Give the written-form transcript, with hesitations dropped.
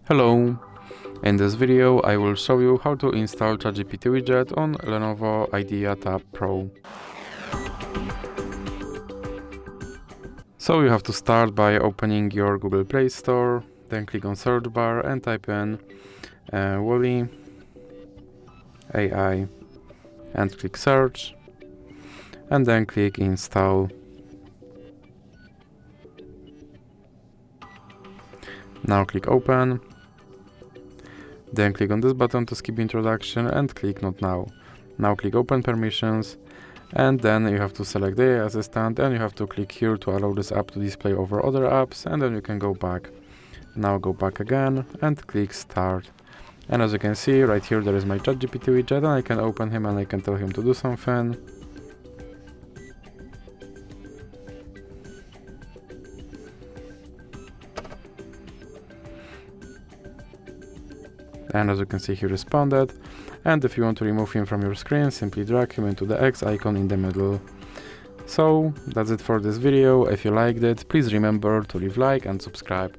Hello! In this video I will show you how to install ChatGPT Widget on Lenovo Idea Tab Pro. So you have to start by opening your Google Play Store, then click on search bar and type in Wally AI and click search and then click install. Now click open. Then click on this button to skip introduction and click not now. Now click open permissions and then you have to select the AI assistant and you have to click here to allow this app to display over other apps, and then you can go back. Now go back again and click start. And as you can see right here there is my ChatGPT widget, and I can open him and I can tell him to do something. And as you can see, he responded. And if you want to remove him from your screen, simply drag him into the X icon in the middle. So that's it for this video. If you liked it, please remember to leave like and subscribe.